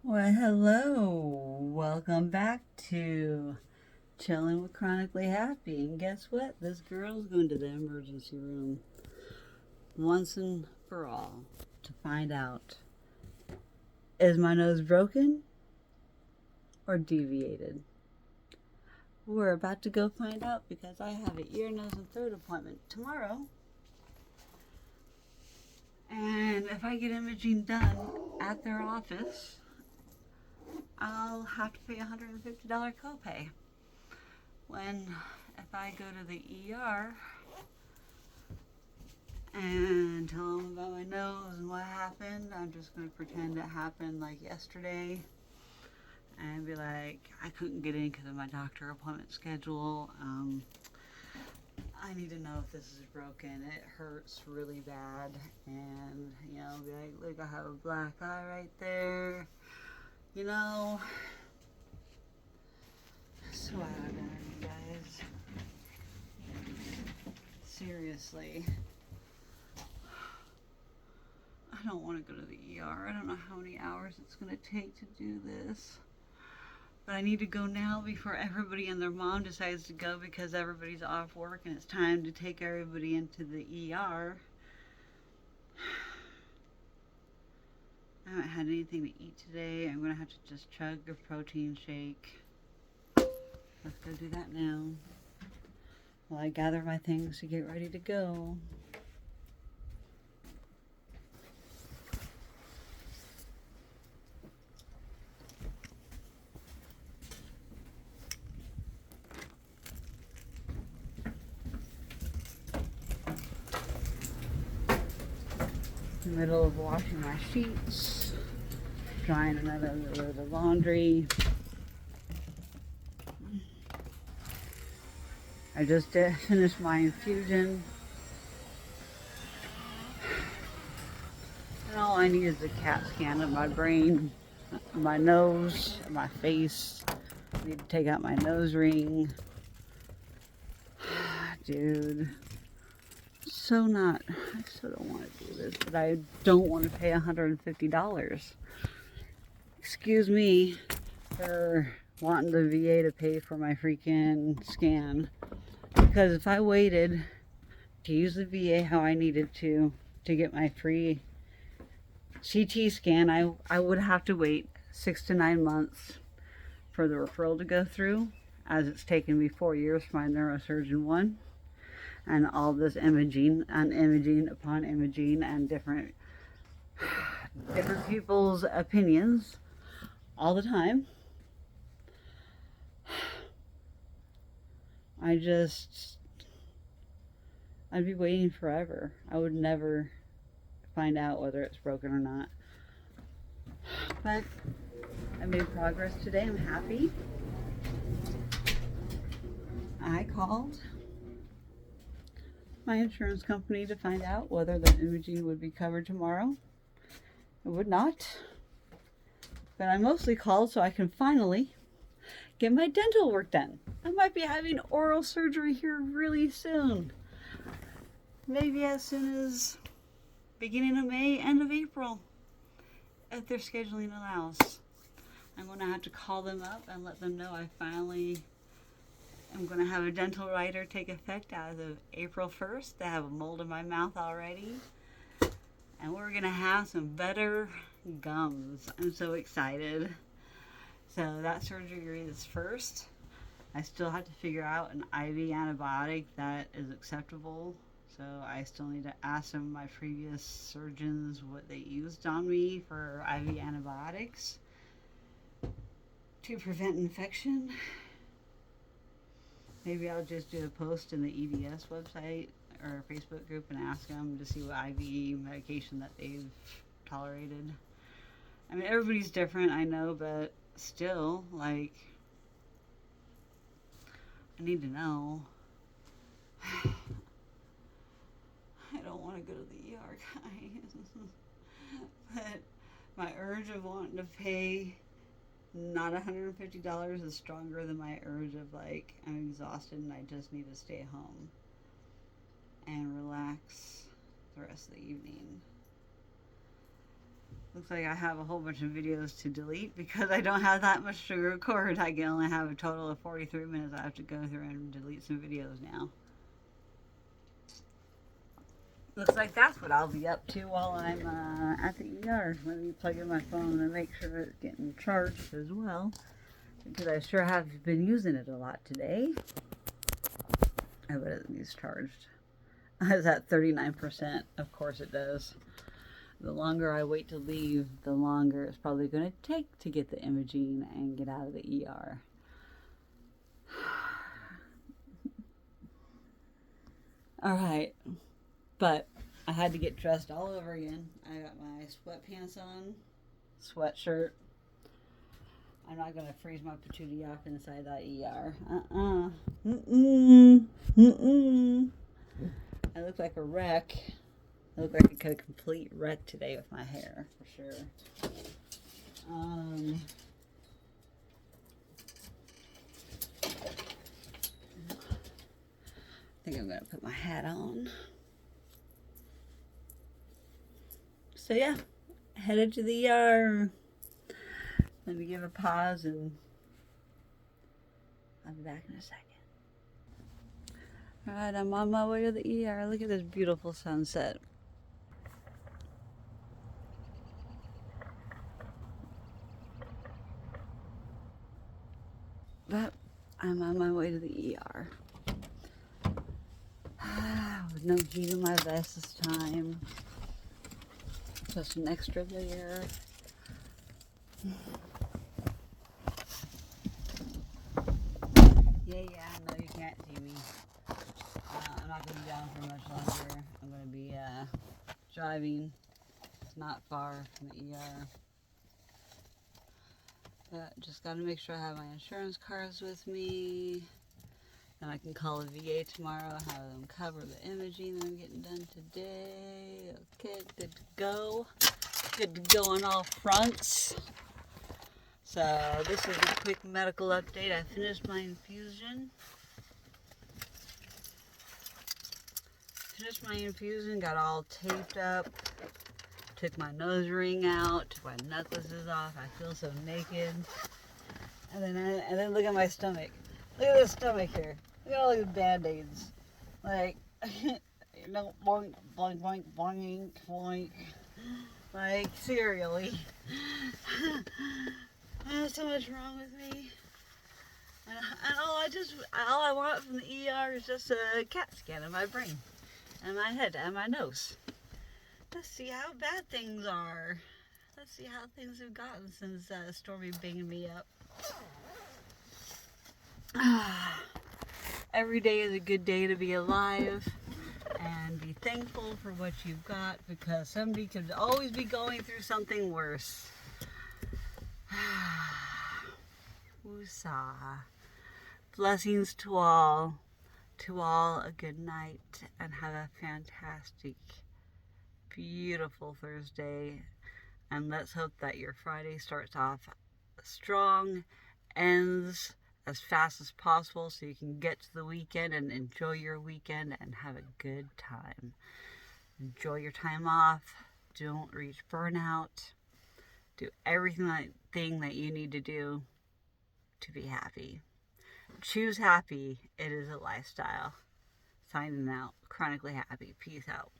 Well, hello. Welcome back to Chillin with Chronically Happy. And guess what? This girl's going to the emergency room once and for all to find out, is my nose broken or deviated? We're about to go find out because I have an ear, nose, and throat appointment tomorrow. And if I get imaging done at their office, I'll have to pay a $150 copay. When if I go to the ER and tell them about my nose and what happened, I'm just going to pretend it happened like yesterday and be like, I couldn't get in because of my doctor appointment schedule. I need to know if this is broken. It hurts really bad. And, be like, look, I have a black eye right there. So I don't know, you guys. Seriously. I don't want to go to the ER. I don't know how many hours it's going to take to do this. But I need to go now before everybody and their mom decides to go because everybody's off work and it's time to take everybody into the ER. I haven't had anything to eat today. I'm going to have to just chug a protein shake. Let's go do that now while I gather my things to get ready to go. In the middle of washing my sheets, drying another load of laundry. I just finished my infusion. And all I need is a CAT scan of my brain, my nose, my face. I need to take out my nose ring. Dude. I still don't want to do this, but I don't want to pay $150. Excuse me for wanting the VA to pay for my freaking scan. Because if I waited to use the VA how I needed to get my free CT scan, I would have to wait 6 to 9 months for the referral to go through, as it's taken me 4 years for my neurosurgeon one. And all this imaging and imaging upon imaging and different people's opinions all the time. I'd be waiting forever. I would never find out whether it's broken or not. But I made progress today. I'm happy. I called my insurance company to find out whether the imaging would be covered tomorrow. It would not. But I mostly called so I can finally get my dental work done. I might be having oral surgery here really soon. Maybe as soon as beginning of May, end of April, if their scheduling allows. I'm going to have to call them up and let them know I'm going to have a dental rider take effect as of April 1st. I have a mold in my mouth already. And we're going to have some better gums. I'm so excited. So that surgery is first. I still have to figure out an IV antibiotic that is acceptable. So I still need to ask some of my previous surgeons what they used on me for IV antibiotics to prevent infection. Maybe I'll just do a post in the EDS website or Facebook group and ask them to see what IV medication that they've tolerated. I mean, everybody's different, I know, but still, I need to know. I don't want to go to the ER, guys. But my urge of wanting to pay not $150 is stronger than my urge of I'm exhausted and I just need to stay home and relax the rest of the evening. Looks like I have a whole bunch of videos to delete because I don't have that much to record. I can only have a total of 43 minutes. I have to go through and delete some videos now. Looks like that's what I'll be up to while I'm at the ER. Let me plug in my phone and make sure it's getting charged as well, because I sure have been using it a lot today. I bet it needs charged. It's at 39%. Of course it does. The longer I wait to leave, the longer it's probably going to take to get the imaging and get out of the ER. All right. But I had to get dressed all over again. I got my sweatpants on, sweatshirt. I'm not going to freeze my patootie off inside that ER. I look like a wreck. I look like a complete wreck today with my hair, for sure. I think I'm going to put my hat on. So yeah, headed to the ER. Let me give a pause and I'll be back in a second. Alright, I'm on my way to the ER. Look at this beautiful sunset. But I'm on my way to the ER. With no heat in my vest this time. Just an extra layer. Yeah, I know you can't see me. I'm not going to be down for much longer. I'm going to be driving. It's not far from the ER. But just got to make sure I have my insurance cards with me. Then I can call a VA tomorrow, have them cover the imaging that I'm getting done today. Okay, good to go. Good to go on all fronts. So this is a quick medical update. I finished my infusion. Got all taped up. Took my nose ring out, took my necklaces off. I feel so naked. And then look at my stomach. Look at this stomach here. Look at all these band-aids. Like, boink, boink, boink, boink, boink. Like, seriously. There's so much wrong with me. And all I want from the ER is just a CAT scan of my brain and my head and my nose. Let's see how bad things are. Let's see how things have gotten since Stormy banged me up. Every day is a good day to be alive and be thankful for what you've got, because somebody could always be going through something worse. Woosah. Blessings to all. To all a good night and have a fantastic, beautiful Thursday. And let's hope that your Friday starts off strong, ends as fast as possible so you can get to the weekend and enjoy your weekend and have a good time. Enjoy your time off. Don't reach burnout. Do everything that you need to do to be happy. Choose happy. It is a lifestyle. Signing out. Chronically happy. Peace out.